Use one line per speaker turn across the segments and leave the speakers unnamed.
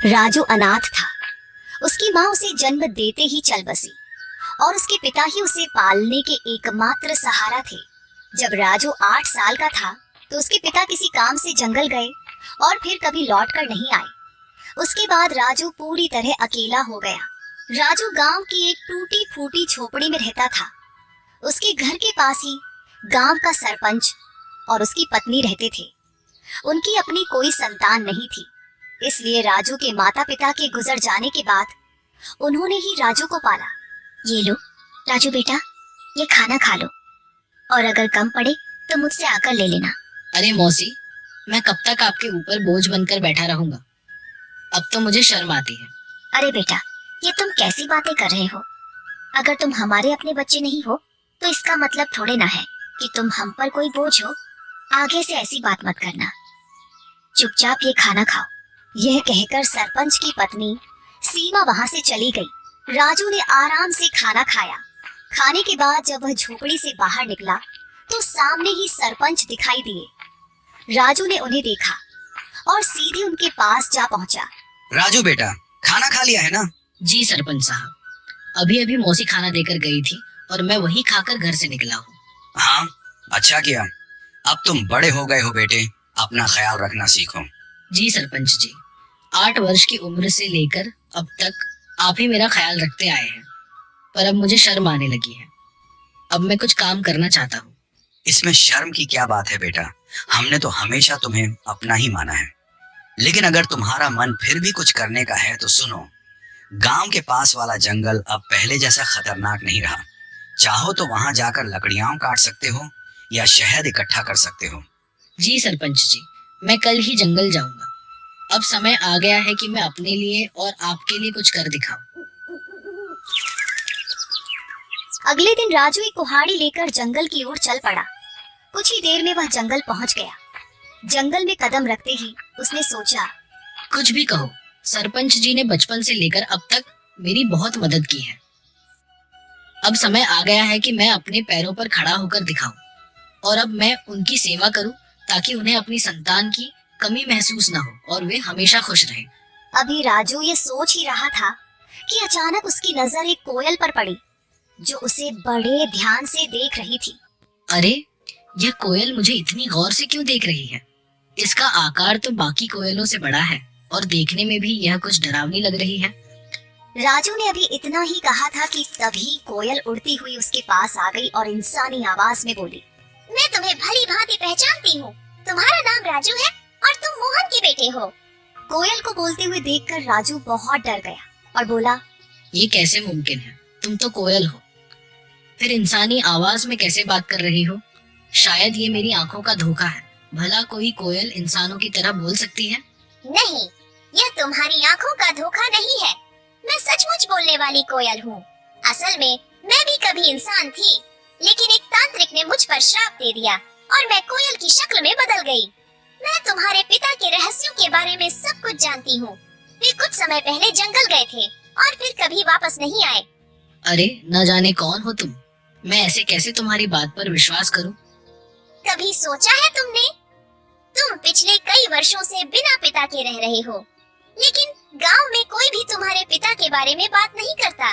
राजू अनाथ था। उसकी माँ उसे जन्म देते ही चल बसी और उसके पिता ही उसे पालने के एकमात्र सहारा थे। जब राजू 8 साल का था तो उसके पिता किसी काम से जंगल गए और फिर कभी लौट कर नहीं आए। उसके बाद राजू पूरी तरह अकेला हो गया। राजू गांव की एक टूटी फूटी झोपड़ी में रहता था। उसके घर के पास ही गांव का सरपंच और उसकी पत्नी रहते थे। उनकी अपनी कोई संतान नहीं थी, इसलिए राजू के माता पिता के गुजर जाने के बाद उन्होंने ही राजू को पाला। ये लो राजू बेटा, ये खाना खा लो और अगर कम पड़े तो मुझसे आकर ले लेना।
अरे मौसी, मैं कब तक आपके ऊपर बोझ बनकर बैठा रहूंगा? अब तो मुझे शर्म आती है।
अरे बेटा, ये तुम कैसी बातें कर रहे हो? अगर तुम हमारे अपने बच्चे नहीं हो तो इसका मतलब थोड़े ना है कि तुम हम पर कोई बोझ हो। आगे से ऐसी बात मत करना। चुपचाप ये खाना खाओ। यह कहकर सरपंच की पत्नी सीमा वहां से चली गई। राजू ने आराम से खाना खाया। खाने के बाद जब वह झोपड़ी से बाहर निकला तो सामने ही सरपंच दिखाई दिए। राजू ने उन्हें देखा और सीधे उनके पास जा पहुंचा।
राजू बेटा, खाना खा लिया है ना?
जी सरपंच साहब, अभी अभी मौसी खाना देकर गई थी और मैं वही खाकर घर से निकला हूँ।
हाँ, अच्छा किया। अब तुम बड़े हो गए हो बेटे, अपना ख्याल रखना सीखो।
जी सरपंच जी, 8 वर्ष की उम्र से लेकर अब तक आप ही मेरा ख्याल रखते आए हैं, पर अब मुझे शर्म आने लगी है। अब मैं कुछ काम करना चाहता हूँ।
इसमें शर्म की क्या बात है बेटा? हमने तो हमेशा तुम्हें अपना ही माना है। लेकिन अगर तुम्हारा मन फिर भी कुछ करने का है तो सुनो, गांव के पास वाला जंगल अब पहले जैसा खतरनाक नहीं रहा। चाहो तो वहां जाकर लकड़ियां काट सकते हो या शहद इकट्ठा कर सकते हो।
जी सरपंच जी, मैं कल ही जंगल जाऊंगा। अब समय आ गया है कि मैं अपने लिए और आपके लिए कुछ कर दिखाऊं।
अगले दिन राजू एक कुल्हाड़ी लेकर जंगल की ओर चल पड़ा। कुछ ही देर में वह जंगल पहुंच गया। जंगल में कदम रखते ही उसने सोचा,
कुछ भी कहो, सरपंच जी ने बचपन से लेकर अब तक मेरी बहुत मदद की है। अब समय आ गया है कि मैं अपने पैरों पर खड़ा होकर दिखाऊं और अब मैं उनकी सेवा करूं ताकि उन्हें अपनी संतान की कमी महसूस न हो और वे हमेशा खुश रहें।
अभी राजू ये सोच ही रहा था कि अचानक उसकी नजर एक कोयल पर पड़ी जो उसे बड़े ध्यान से देख रही थी।
अरे, यह कोयल मुझे इतनी गौर से क्यों देख रही है? इसका आकार तो बाकी कोयलों से बड़ा है और देखने में भी यह कुछ डरावनी लग रही है।
राजू ने अभी इतना ही कहा था कि तभी कोयल उड़ती हुई उसके पास आ गई और इंसानी आवाज में बोली, मैं तुम्हें भली भांति पहचानती हूँ। तुम्हारा नाम राजू है और तुम मोहन के बेटे हो। कोयल को बोलते हुए देखकर राजू बहुत डर गया और बोला,
ये कैसे मुमकिन है? तुम तो कोयल हो, फिर इंसानी आवाज में कैसे बात कर रही हो? शायद ये मेरी आंखों का धोखा है। भला कोई कोयल इंसानों की तरह बोल सकती है?
नहीं, यह तुम्हारी आंखों का धोखा नहीं है। मैं सचमुच बोलने वाली कोयल हूँ। असल में मैं भी कभी इंसान थी, लेकिन एक तांत्रिक ने मुझ पर श्राप दे दिया और मैं कोयल की शक्ल में बदल गई। मैं तुम्हारे पिता के रहस्यों के बारे में सब कुछ जानती हूँ। वे कुछ समय पहले जंगल गए थे और फिर कभी वापस नहीं आए।
अरे, न जाने कौन हो तुम। मैं ऐसे कैसे तुम्हारी बात पर विश्वास करूं?
कभी सोचा है तुमने? तुम पिछले कई वर्षों से बिना पिता के रह रहे हो, लेकिन गांव में कोई भी तुम्हारे पिता के बारे में बात नहीं करता।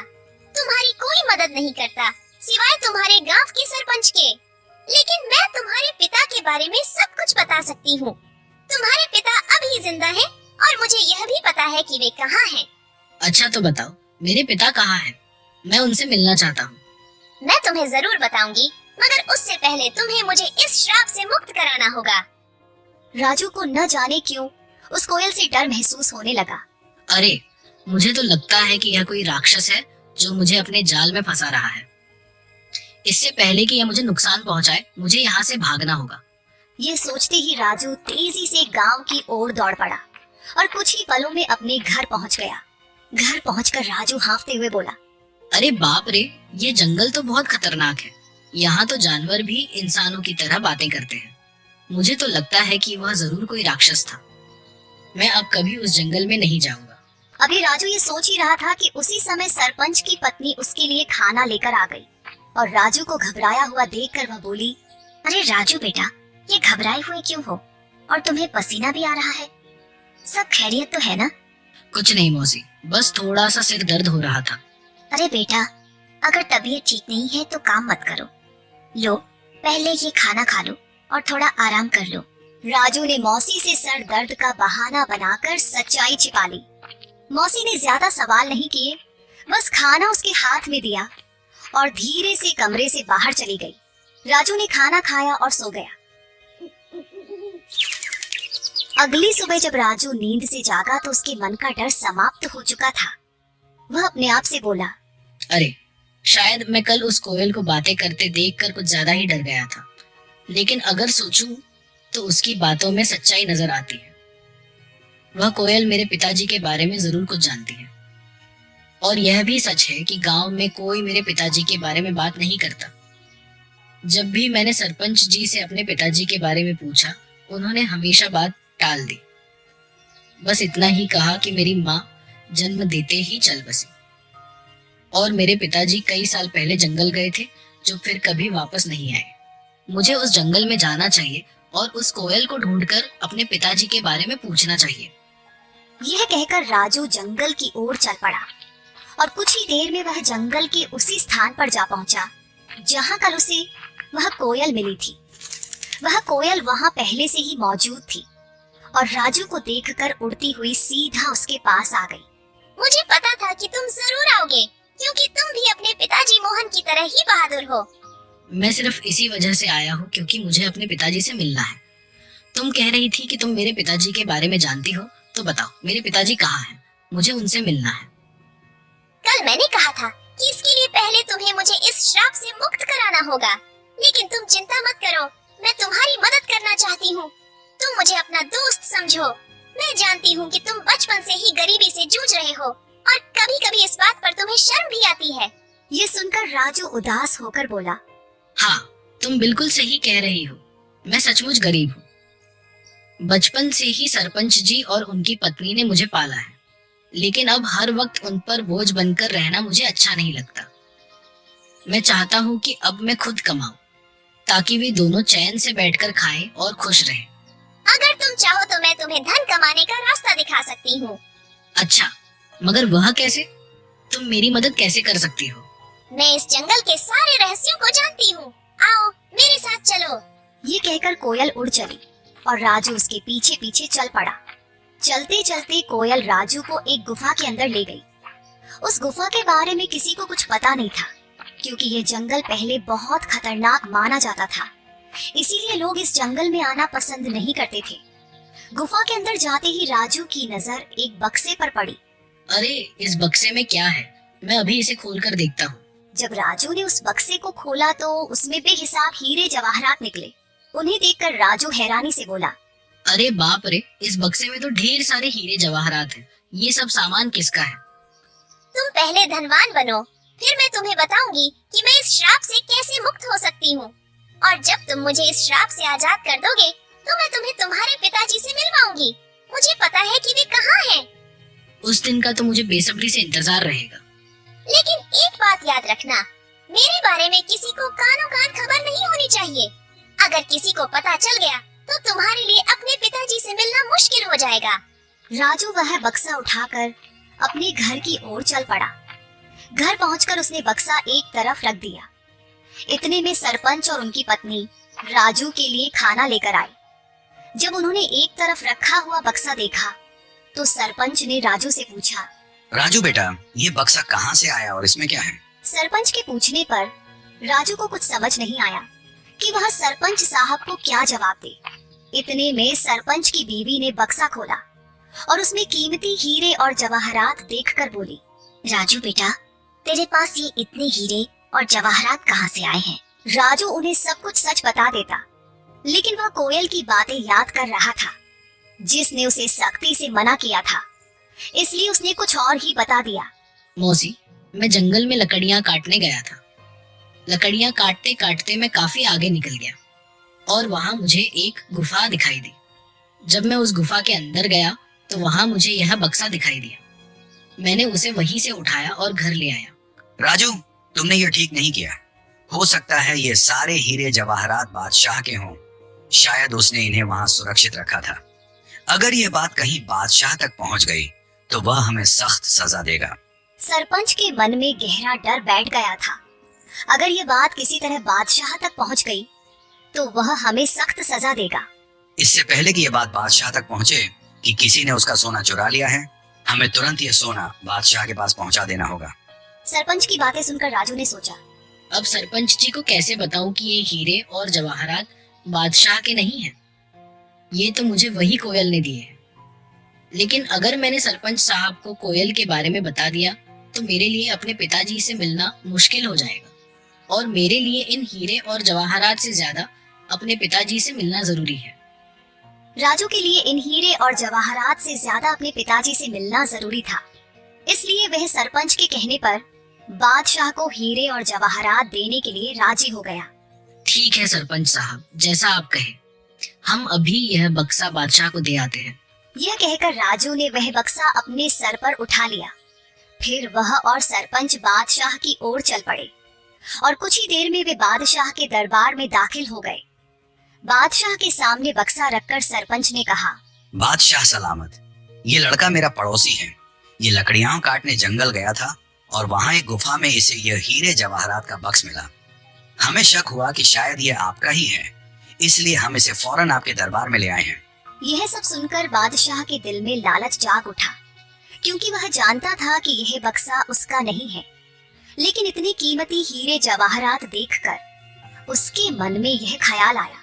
तुम्हारी कोई मदद नहीं करता सिवाय तुम्हारे गांव के सरपंच के। लेकिन मैं तुम्हारे पिता के बारे में सब कुछ बता सकती हूँ। तुम्हारे पिता अभी जिंदा हैं और मुझे यह भी पता है कि वे कहाँ हैं।
अच्छा तो बताओ, मेरे पिता कहाँ हैं? मैं उनसे मिलना चाहता हूँ।
मैं तुम्हें जरूर बताऊंगी, मगर उससे पहले तुम्हें मुझे इस श्राप से मुक्त कराना होगा। राजू को न जाने क्यों उस कोयल से डर महसूस होने लगा।
अरे, मुझे तो लगता है कि यह कोई राक्षस है जो मुझे अपने जाल में फंसा रहा है। इससे पहले कि यह मुझे नुकसान पहुंचाए, मुझे यहाँ से भागना होगा।
ये सोचते ही राजू तेजी से गांव की ओर दौड़ पड़ा और कुछ ही पलों में अपने घर पहुंच गया। घर पहुंचकर राजू हांफते हुए बोला,
अरे बाप रे, ये जंगल तो बहुत खतरनाक है। यहाँ तो जानवर भी इंसानों की तरह बातें करते हैं। मुझे तो लगता है कि वह जरूर कोई राक्षस था। मैं अब कभी उस जंगल में नहीं जाऊंगा।
अभी राजू ये सोच ही रहा था कि उसी समय सरपंच की पत्नी उसके लिए खाना लेकर आ गई और राजू को घबराया हुआ देखकर वह बोली, अरे राजू बेटा, ये घबराए हुए क्यों हो और तुम्हें पसीना भी आ रहा है? सब खैरियत तो है ना?
कुछ नहीं मौसी, बस थोड़ा सा सिर दर्द हो रहा था।
अरे बेटा, अगर तबीयत ठीक नहीं है तो काम मत करो। लो, पहले ये खाना खा लो और थोड़ा आराम कर लो। राजू ने मौसी से सर दर्द का बहाना बनाकर सच्चाई छिपा ली। मौसी ने ज्यादा सवाल नहीं किए, बस खाना उसके हाथ में दिया और धीरे से कमरे से बाहर चली गई। राजू ने खाना खाया और सो गया। अगली सुबह जब राजू नींद से जागा तो उसके मन का डर समाप्त हो चुका था। वह अपने आप से बोला,
अरे शायद मैं कल उस कोयल को बातें करते देखकर कुछ ज्यादा ही डर गया था, लेकिन अगर सोचूं तो उसकी बातों में सच्चाई नजर आती है। वह कोयल मेरे पिताजी के बारे में जरूर कुछ जानती है, और यह भी सच है कि गांव में कोई मेरे पिताजी के बारे में बात नहीं करता। जब भी मैंने सरपंच जी से अपने पिताजी के बारे में पूछा, उन्होंने हमेशा बात टाल दी। बस इतना ही कहा कि मेरी माँ जन्म देते ही चल बसी और मेरे पिताजी कई साल पहले जंगल गए थे, जो फिर कभी वापस नहीं आए। मुझे उस जंगल में जाना चाहिए और उस कोयल को ढूंढकर अपने पिताजी के बारे में पूछना चाहिए।
यह कहकर राजू जंगल की ओर चल पड़ा और कुछ ही देर में वह जंगल के उसी स्थान पर जा पहुंचा जहां कल उसे वह कोयल मिली थी। वह कोयल वहां पहले से ही मौजूद थी और राजू को देखकर उड़ती हुई सीधा उसके पास आ गई।
मुझे पता था कि तुम जरूर आओगे, क्योंकि तुम भी अपने पिताजी मोहन की तरह ही बहादुर हो।
मैं सिर्फ इसी वजह से आया हूँ क्योंकि मुझे अपने पिताजी से मिलना है। तुम कह रही थी कि तुम मेरे पिताजी के बारे में जानती हो, तो बताओ मेरे पिताजी कहाँ हैं? मुझे उनसे मिलना है।
कल मैंने कहा था कि इसके लिए पहले तुम्हें मुझे इस श्राप से मुक्त कराना होगा, लेकिन तुम चिंता मत करो, मैं तुम्हारी मदद करना चाहती हूँ। तुम मुझे अपना दोस्त समझो। मैं जानती हूँ कि तुम बचपन से ही गरीबी से जूझ रहे हो और कभी-कभी इस बात पर तुम्हें शर्म भी आती है।
ये सुनकर राजू उदास होकर बोला,
हाँ, तुम बिल्कुल सही कह रही हो। मैं सचमुच गरीब हूँ। बचपन से ही सरपंच जी और उनकी पत्नी ने मुझे पाला है, लेकिन अब हर वक्त उन पर बोझ बनकर रहना मुझे अच्छा नहीं लगता। मैं चाहता हूँ कि अब मैं खुद कमाऊं, ताकि वे दोनों चैन से बैठकर खाएं और खुश रहें।
अगर तुम चाहो तो मैं तुम्हें धन कमाने का रास्ता दिखा सकती हूँ।
अच्छा, मगर वह कैसे? तुम मेरी मदद कैसे कर सकती हो?
मैं इस जंगल के सारे रहस्यों को जानती हूँ। आओ मेरे साथ चलो।
ये कहकर कोयल उड़ चली और राजू उसके पीछे पीछे चल पड़ा। चलते चलते कोयल राजू को एक गुफा के अंदर ले गई। उस गुफा के बारे में किसी को कुछ पता नहीं था, क्योंकि ये जंगल पहले बहुत खतरनाक माना जाता था। इसीलिए लोग इस जंगल में आना पसंद नहीं करते थे। गुफा के अंदर जाते ही राजू की नजर एक बक्से पर पड़ी।
अरे, इस बक्से में क्या है? मैं अभी इसे खोलकर देखता हूँ।
जब राजू ने उस बक्से को खोला तो उसमें बेहिसाब हीरे जवाहरात निकले। उन्हें देखकर राजू हैरानी से बोला,
अरे बाप रे, इस बक्से में तो ढेर सारे हीरे जवाहरात हैं। ये सब सामान किसका है?
तुम पहले धनवान बनो, फिर मैं तुम्हें बताऊंगी कि मैं इस श्राप से कैसे मुक्त हो सकती हूँ। और जब तुम मुझे इस श्राप से आजाद कर दोगे तो मैं तुम्हें तुम्हारे पिताजी से मिलवाऊंगी। मुझे पता है कि वे कहाँ हैं।
उस दिन का तो मुझे बेसब्री से इंतजार रहेगा।
लेकिन एक बात याद रखना, मेरे बारे में किसी को कानों कान खबर नहीं होनी चाहिए। अगर किसी को पता चल गया तो तुम्हारे लिए अपने पिताजी से मिलना मुश्किल हो जाएगा।
राजू वह बक्सा उठाकर अपने घर की ओर चल पड़ा। घर पहुंचकर उसने बक्सा एक तरफ रख दिया। इतने में सरपंच और उनकी पत्नी राजू के लिए खाना लेकर आए। जब उन्होंने एक तरफ रखा हुआ बक्सा देखा तो सरपंच ने राजू से पूछा,
राजू बेटा, ये बक्सा कहाँ से आया और इसमें क्या है?
सरपंच के पूछने पर राजू को कुछ समझ नहीं आया कि वह सरपंच साहब को क्या जवाब दे। इतने में सरपंच की बीवी ने बक्सा खोला और उसमें कीमती हीरे और जवाहरात देखकर बोली, राजू बेटा, तेरे पास ये इतने हीरे और जवाहरात कहाँ से आए हैं? राजू उन्हें सब कुछ सच बता देता, लेकिन वह कोयल की बातें याद कर रहा था जिसने उसे सख्ती से मना किया था, इसलिए उसने कुछ और ही बता दिया।
मौसी, मैं जंगल में लकड़ियां काटने गया था। लकड़ियां काटते काटते मैं काफी आगे निकल गया और वहां मुझे एक गुफा दिखाई दी। जब मैं उस गुफा के अंदर गया तो वहां मुझे यह बक्सा दिखाई दिया। मैंने उसे वहीं से उठाया और घर ले आया।
राजू, तुमने ये ठीक नहीं किया। हो सकता है ये सारे हीरे जवाहरात बादशाह के हों। शायद उसने इन्हें वहां सुरक्षित रखा था। अगर ये बात कहीं बादशाह तक पहुंच गई तो वह हमें सख्त सजा देगा।
सरपंच के मन में गहरा डर बैठ गया था। अगर ये बात किसी तरह बादशाह तक पहुंच गई तो वह हमें सख्त सजा देगा।
इससे पहले कि यह बात बादशाह तक पहुंचे कि किसी ने उसका सोना चुरा लिया है, हमें तुरंत यह सोना बादशाह के पास पहुंचा देना होगा।
सरपंच की बातें सुनकर राजू ने सोचा,
अब सरपंच जी को कैसे बताऊं कि ये हीरे और जवाहरात बादशाह के नहीं हैं? ये तो मुझे वही कोयल ने दिए हैं। लेकिन अगर मैंने सरपंच साहब को कोयल के बारे में बता दिया तो मेरे लिए अपने पिताजी से मिलना मुश्किल हो जाएगा और मेरे लिए इन हीरे और जवाहरात से ज्यादा अपने पिताजी से मिलना जरूरी है।
राजू के लिए इन हीरे और जवाहरात से ज्यादा अपने पिताजी से मिलना जरूरी था। इसलिए वह सरपंच के कहने पर बादशाह को हीरे और जवाहरात देने के लिए राजी हो गया।
ठीक है सरपंच साहब, जैसा आप कहे, हम अभी यह बक्सा बादशाह को दे आते हैं।
यह कहकर राजू ने वह बक्सा अपने सर पर उठा लिया। फिर वह और सरपंच बादशाह की ओर चल पड़े और कुछ ही देर में वे बादशाह के दरबार में दाखिल हो गए। बादशाह के सामने बक्सा रखकर सरपंच ने कहा,
बादशाह सलामत। ये लड़का मेरा पड़ोसी है। ये लकड़ियां काटने जंगल गया था और वहां एक गुफा में इसे यह हीरे जवाहरात का बक्स मिला। हमें शक हुआ कि शायद ये आपका ही है, इसलिए हम इसे फौरन आपके दरबार में ले आए हैं।
यह सब सुनकर बादशाह के दिल में लालच जाग उठा, क्योंकि वह जानता था कि यह बक्सा उसका नहीं है। लेकिन इतनी कीमती हीरे जवाहरात देखकर उसके मन में यह ख्याल आया,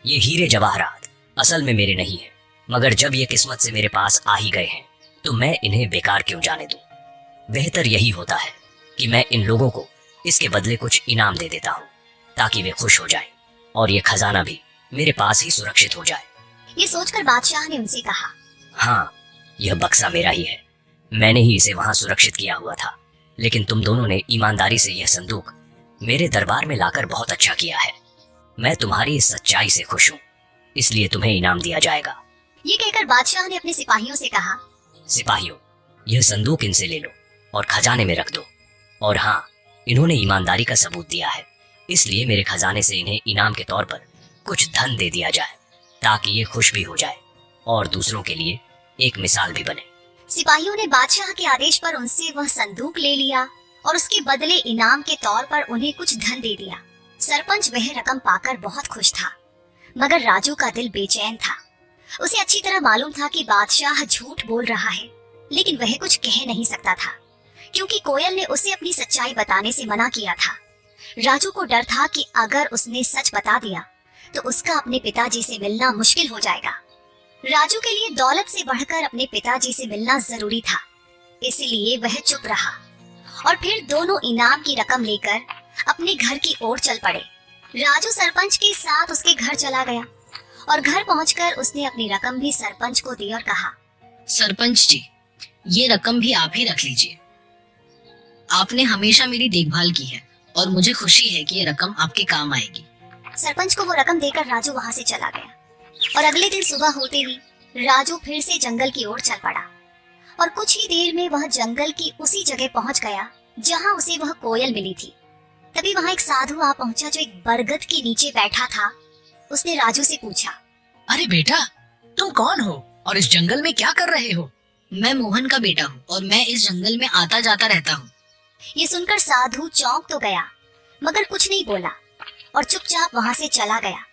ये हीरे जवाहरात असल में मेरे नहीं है, मगर जब ये किस्मत से मेरे पास आ ही गए हैं तो मैं इन्हें बेकार क्यों जाने दूं। बेहतर यही होता है कि मैं इन लोगों को इसके बदले कुछ इनाम दे देता हूँ ताकि वे खुश हो जाएं और ये खजाना भी मेरे पास ही सुरक्षित हो जाए।
ये सोचकर बादशाह ने उनसे कहा,
हाँ, यह बक्सा मेरा ही है। मैंने ही इसे वहां सुरक्षित किया हुआ था, लेकिन तुम दोनों ने ईमानदारी से यह संदूक मेरे दरबार में लाकर बहुत अच्छा किया है। मैं तुम्हारी इस सच्चाई से खुश हूँ, इसलिए तुम्हें इनाम दिया जाएगा।
ये कहकर बादशाह ने अपने सिपाहियों से कहा,
सिपाहियों, यह संदूक इनसे ले लो और खजाने में रख दो। और हाँ, इन्होंने ईमानदारी का सबूत दिया है, इसलिए मेरे खजाने से इन्हें इनाम के तौर पर कुछ धन दे दिया जाए ताकि ये खुश भी हो जाए और दूसरों के लिए एक मिसाल भी बने।
सिपाहियों ने बादशाह के आदेश पर उनसे वह संदूक ले लिया और उसके बदले इनाम के तौर पर उन्हें कुछ धन दे दिया। सरपंच वह रकम पाकर बहुत खुश था, मगर राजू का दिल बेचैन था। उसे अच्छी तरह मालूम था कि बादशाह झूठ बोल रहा है, लेकिन वह कुछ कह नहीं सकता था क्योंकि कोयल ने उसे अपनी सच्चाई बताने से मना किया था। राजू को डर था कि अगर उसने सच बता दिया तो उसका अपने पिताजी से मिलना मुश्किल हो जाएगा। राजू के लिए दौलत से बढ़कर अपने पिताजी से मिलना जरूरी था, इसलिए वह चुप रहा और फिर दोनों इनाम की रकम लेकर अपने घर की ओर चल पड़े। राजू सरपंच के साथ उसके घर चला गया और घर पहुंचकर उसने अपनी रकम भी सरपंच को दी और कहा,
सरपंच जी, ये रकम भी आप ही रख लीजिए। आपने हमेशा मेरी देखभाल की है और मुझे खुशी है कि ये रकम आपके काम आएगी।
सरपंच को वो रकम देकर राजू वहां से चला गया और अगले दिन सुबह होते ही राजू फिर से जंगल की ओर चल पड़ा और कुछ ही देर में वह जंगल की उसी जगह पहुंच गया जहां उसे वह कोयल मिली थी। तभी वहां एक साधु आ पहुंचा जो एक बरगद के नीचे बैठा था। उसने राजू से पूछा,
अरे बेटा, तुम कौन हो और इस जंगल में क्या कर रहे हो?
मैं मोहन का बेटा हूँ और मैं इस जंगल में आता जाता रहता हूँ।
ये सुनकर साधु चौंक तो गया मगर कुछ नहीं बोला और चुपचाप वहां से चला गया।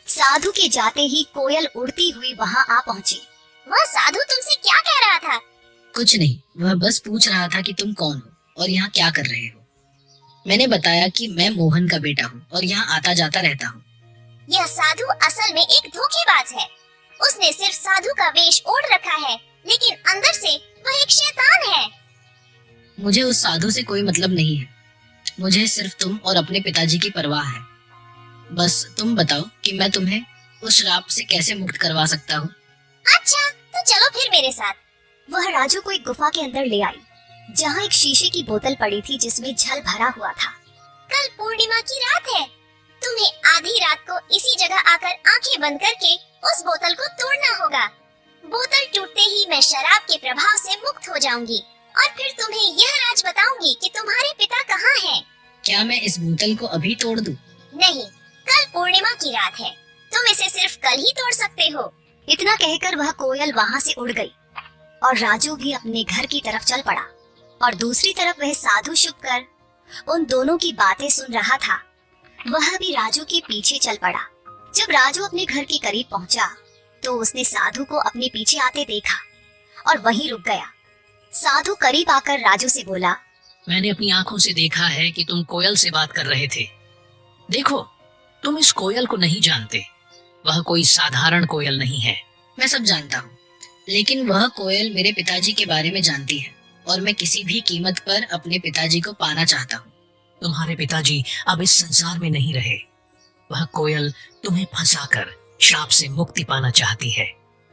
साधु के जाते ही कोयल उड़ती हुई वहां आ पहुंची।
वह साधु तुमसे क्या कह रहा था?
कुछ नहीं, वह बस पूछ रहा था कि तुम कौन हो और यहाँ क्या कर रहे हो। मैंने बताया कि मैं मोहन का बेटा हूँ और यहाँ आता जाता रहता हूँ।
यह साधु असल में एक धोखेबाज है। उसने सिर्फ साधु का वेश ओढ़ रखा है, लेकिन अंदर से वह एक शैतान है।
मुझे उस साधु से कोई मतलब नहीं है। मुझे सिर्फ तुम और अपने पिताजी की परवाह है। बस तुम बताओ कि मैं तुम्हें उस श्राप से कैसे मुक्त करवा सकता हूँ।
अच्छा, तो चलो फिर मेरे साथ।
वह राजू को एक गुफा के अंदर ले आई जहाँ एक शीशे की बोतल पड़ी थी जिसमें जल भरा हुआ था।
कल पूर्णिमा की रात है। तुम्हें आधी रात को इसी जगह आकर आंखें बंद करके उस बोतल को तोड़ना होगा। बोतल टूटते ही मैं शराब के प्रभाव से मुक्त हो जाऊंगी और फिर तुम्हें यह राज बताऊंगी कि तुम्हारे पिता कहाँ हैं।
क्या मैं इस बोतल को अभी तोड़ दूं?
नहीं, कल पूर्णिमा की रात है। तुम इसे सिर्फ कल ही तोड़ सकते हो।
इतना कहकर वह कोयल वहां से उड़ गई। और राजू भी अपने घर की तरफ चल पड़ा। और दूसरी तरफ वह साधु छुपकर उन दोनों की बातें सुन रहा था। वह भी राजू के पीछे चल पड़ा। जब राजू अपने घर के करीब पहुंचा तो उसने साधु को अपने पीछे आते देखा और वहीं रुक गया। साधु करीब आकर राजू से बोला,
मैंने अपनी आंखों से देखा है कि तुम कोयल से बात कर रहे थे। देखो, तुम इस कोयल को नहीं जानते। वह कोई साधारण कोयल नहीं है।
मैं सब जानता हूँ, लेकिन वह कोयल मेरे पिताजी के बारे में जानती है और मैं किसी भी कीमत पर अपने पिताजी को पाना चाहता हूँ।
तुम्हारे पिताजी अब इस संसार में नहीं रहे। वह कोयल तुम्हें फंसाकर श्राप से मुक्ति पाना चाहती है।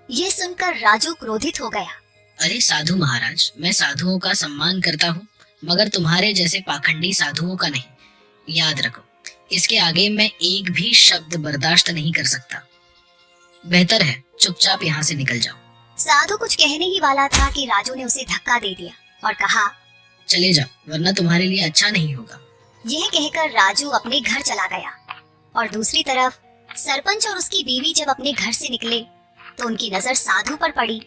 यह सुनकर राजू क्रोधित हो गया।
अरे साधु महाराज, मैं साधुओं का सम्मान करता हूँ, मगर तुम्हारे जैसे पाखंडी साधुओं का नहीं। याद रखो, इसके आगे मैं एक भी शब्द बर्दाश्त नहीं कर सकता। बेहतर है चुपचाप यहाँ से निकल जाओ।
साधु कुछ कहने ही वाला था कि राजू ने उसे धक्का दे दिया और कहा,
चले जाओ, वरना तुम्हारे लिए अच्छा नहीं होगा।
यह कहकर राजू अपने घर चला गया। और दूसरी तरफ सरपंच और उसकी बीवी जब अपने घर से निकले तो उनकी नजर साधु पर पड़ी।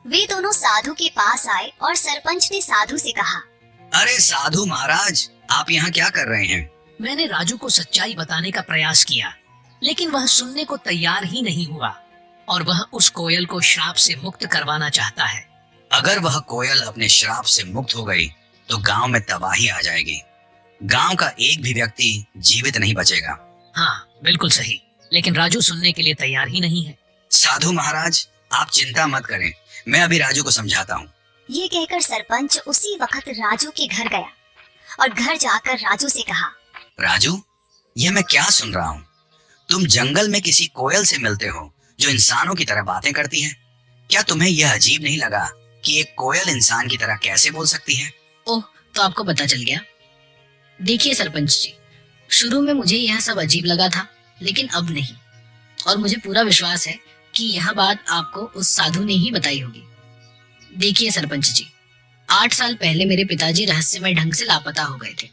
वे दोनों साधु के पास आए और सरपंच ने साधु से कहा,
अरे साधु महाराज, आप यहाँ क्या कर रहे हैं?
मैंने राजू को सच्चाई बताने का प्रयास किया, लेकिन वह सुनने को तैयार ही नहीं हुआ और वह उस कोयल को श्राप से मुक्त करवाना चाहता है।
अगर वह कोयल अपने श्राप से मुक्त हो गई तो गांव में तबाही आ जाएगी। गांव का एक भी व्यक्ति जीवित नहीं बचेगा।
हाँ, बिल्कुल सही, लेकिन राजू सुनने के लिए तैयार ही नहीं है।
साधु महाराज, आप चिंता मत करें, मैं अभी राजू को समझाता हूँ।
ये कहकर सरपंच उसी वक्त राजू के घर गया और घर जाकर राजू से कहा,
राजू, यह मैं क्या सुन रहा हूँ? तुम जंगल में किसी कोयल से मिलते हो जो इंसानों की तरह बातें करती है। क्या तुम्हें यह अजीब नहीं लगा कि एक कोयल इंसान की तरह कैसे बोल सकती है?
ओह, तो आपको पता चल गया। देखिए सरपंच जी, शुरू में मुझे यह सब अजीब लगा था, लेकिन अब नहीं। और मुझे पूरा विश्वास है कि यह बात आपको उस साधु ने ही बताई होगी। देखिए सरपंच जी, 8 साल पहले मेरे पिताजी रहस्यमय ढंग से लापता हो गए थे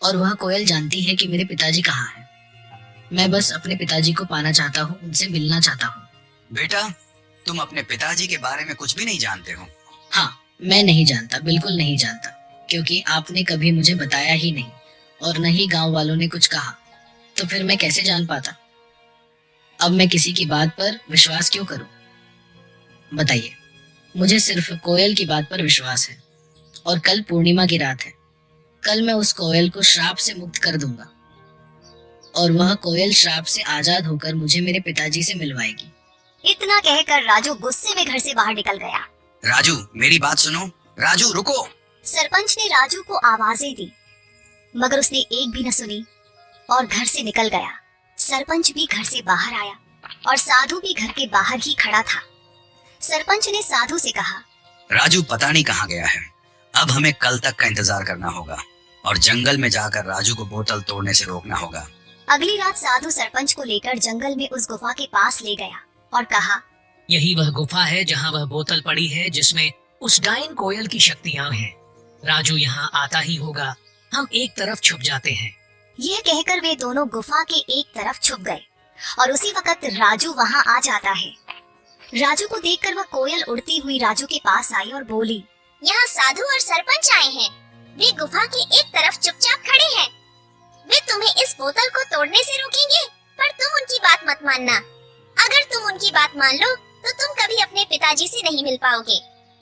और वह कोयल जानती है कि मेरे पिताजी कहाँ हैं। मैं बस अपने पिताजी को पाना चाहता हूँ, उनसे मिलना चाहता हूँ।
बेटा, तुम अपने पिताजी के बारे में कुछ भी नहीं जानते हो?
हाँ, मैं नहीं जानता, बिल्कुल नहीं जानता, क्योंकि आपने कभी मुझे बताया ही नहीं और न ही गांव वालों ने कुछ कहा, तो फिर मैं कैसे जान पाता? अब मैं किसी की बात पर विश्वास क्यों करूं? बताइए, मुझे सिर्फ कोयल की बात पर विश्वास है और कल पूर्णिमा की रात है। कल मैं उस कोयल को श्राप से मुक्त कर दूंगा और वह कोयल श्राप से आजाद होकर मुझे मेरे पिताजी से मिलवाएगी।
इतना कहकर राजू गुस्से में घर से बाहर निकल गया।
राजू, मेरी बात सुनो। राजू, रुको।
सरपंच ने राजू को आवाजें दी, मगर उसने एक भी न सुनी और घर से निकल गया। सरपंच भी घर से बाहर आया और साधु भी घर के बाहर ही खड़ा था। सरपंच ने साधु से कहा,
राजू पता नहीं कहाँ गया है। अब हमें कल तक का इंतजार करना होगा और जंगल में जाकर राजू को बोतल तोड़ने से रोकना होगा।
अगली रात साधु सरपंच को लेकर जंगल में उस गुफा के पास ले गया और कहा,
यही वह गुफा है जहाँ वह बोतल पड़ी है जिसमें उस डायन कोयल की शक्तियां हैं। राजू यहाँ आता ही होगा, हम एक तरफ छुप जाते हैं।
यह कहकर वे दोनों गुफा के एक तरफ छुप गए और उसी वक्त राजू वहाँ आ जाता है। राजू को देखकर वह कोयल उड़ती हुई राजू के पास आई और बोली,
यहाँ साधु और सरपंच आए हैं। वे गुफा के एक तरफ चुपचाप खड़े हैं। वे तुम्हें इस बोतल को तोड़ने से रोकेंगे, पर तुम उनकी बात मत मानना। अगर तुम उनकी बात मान लो तो तुम कभी अपने पिताजी से नहीं मिल पाओगे।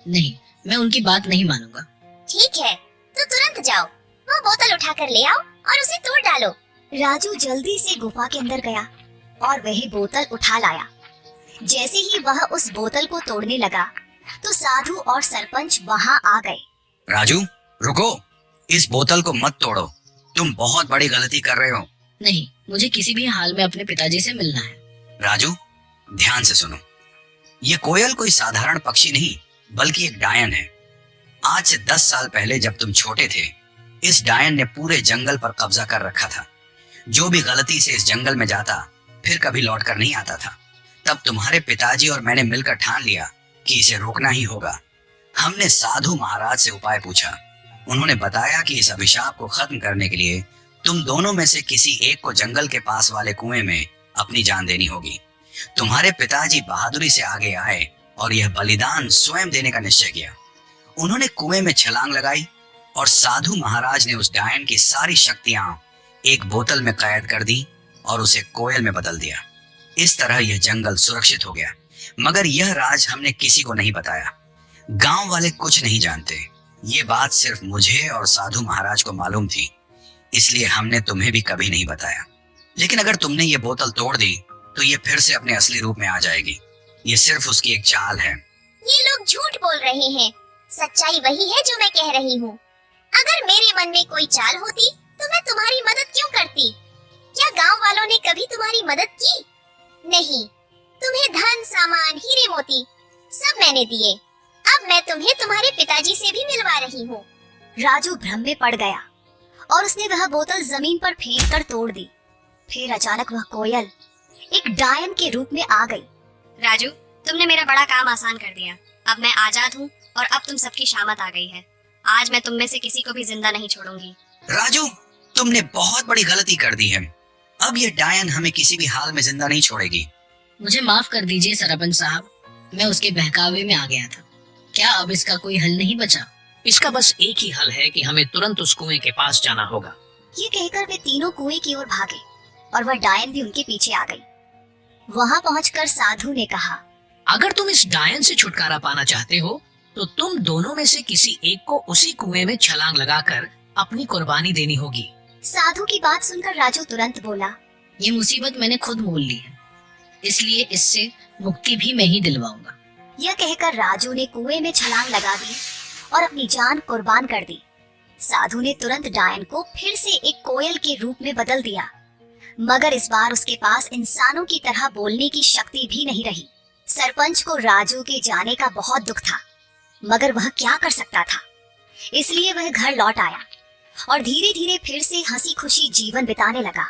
नहीं, मैं उनकी बात नहीं मानूंगा।
ठीक है, तो तुरंत जाओ, वो बोतल उठाकर ले आओ और उसे तोड़ डालो।
राजू जल्दी से गुफा के अंदर गया और वही बोतल उठा लाया। जैसे ही वह उस बोतल को तोड़ने लगा तो साधु और सरपंच वहाँ आ गए।
राजू, रुको, इस बोतल को मत तोड़ो, तुम बहुत बड़ी गलती कर रहे हो।
नहीं, मुझे किसी भी हाल में अपने पिताजी से मिलना है।
राजू, ध्यान से सुनो। ये कोयल कोई साधारण पक्षी नहीं, बल्कि एक डायन है। आज से 10 साल पहले जब तुम छोटे थे, इस डायन ने पूरे जंगल पर कब्जा कर रखा था। जो भी गलती से इस जंगल में जाता फिर कभी लौट कर नहीं आता था। तब तुम्हारे पिताजी और मैंने मिलकर ठान लिया कि इसे रोकना ही होगा। हमने साधु महाराज से उपाय पूछा। उन्होंने बताया कि इस अभिशाप को खत्म करने के लिए तुम दोनों में से किसी एक को जंगल के पास वाले कुएं में अपनी जान देनी होगी। तुम्हारे पिताजी बहादुरी से आगे आए और यह बलिदान स्वयं देने का निश्चय किया। उन्होंने कुएं में छलांग लगाई और साधु महाराज ने उस डायन की सारी शक्तियां एक बोतल में कैद कर दी और उसे कोयल में बदल दिया। इस तरह यह जंगल सुरक्षित हो गया। मगर यह राज हमने किसी को नहीं बताया। गांव वाले कुछ नहीं जानते। ये बात सिर्फ मुझे और साधु महाराज को मालूम थी, इसलिए हमने तुम्हें भी कभी नहीं बताया। लेकिन अगर तुमने ये बोतल तोड़ दी तो ये फिर से अपने असली रूप में आ जाएगी। ये सिर्फ उसकी एक चाल है।
ये लोग झूठ बोल रहे हैं। सच्चाई वही है जो मैं कह रही हूँ। अगर मेरे मन में कोई चाल होती तो मैं तुम्हारी मदद क्यों करती? क्या गांव वालों ने कभी तुम्हारी मदद की? नहीं। तुम्हें धन, सामान, हीरे मोती सब मैंने दिए। अब मैं तुम्हें तुम्हारे पिताजी से भी मिलवा रही हूँ।
राजू भ्रम में पड़ गया और उसने वह बोतल जमीन पर फेंक कर तोड़ दी। फिर अचानक वह कोयल एक डायन के रूप में आ गई।
राजू, तुमने मेरा बड़ा काम आसान कर दिया। अब मैं आजाद हूँ और अब तुम सबकी शामत आ गई है। आज मैं तुम में से किसी को भी जिंदा नहीं छोड़ूंगी।
राजू, तुमने बहुत बड़ी गलती कर दी है। अब ये डायन हमें किसी भी हाल में जिंदा नहीं छोड़ेगी।
मुझे माफ कर दीजिए सरपंच साहब, मैं उसके बहकावे में आ गया था। क्या अब इसका कोई हल नहीं बचा?
इसका बस एक ही हल है कि हमें तुरंत उस कुएं के पास जाना होगा।
ये कहकर वे तीनों कुएं की ओर भागे और वह डायन भी उनके पीछे आ गई। वहां पहुंचकर साधु ने कहा,
अगर तुम इस डायन से छुटकारा पाना चाहते हो तो तुम दोनों में से किसी एक को उसी कुएं में छलांग लगाकर अपनी कुर्बानी देनी होगी।
साधु की बात सुनकर राजू तुरंत बोला,
ये मुसीबत मैंने खुद मोल ली है, इसलिए इससे मुक्ति भी मैं ही दिलवाऊंगा।
यह कहकर राजू ने कुएं में छलांग लगा दी और अपनी जान कुर्बान कर दी। साधु ने तुरंत डायन को फिर से एक कोयल के रूप में बदल दिया, मगर इस बार उसके पास इंसानों की तरह बोलने की शक्ति भी नहीं रही। सरपंच को राजू के जाने का बहुत दुख था, मगर वह क्या कर सकता था। इसलिए वह घर लौट आया और धीरे धीरे फिर से हंसी खुशी जीवन बिताने लगा।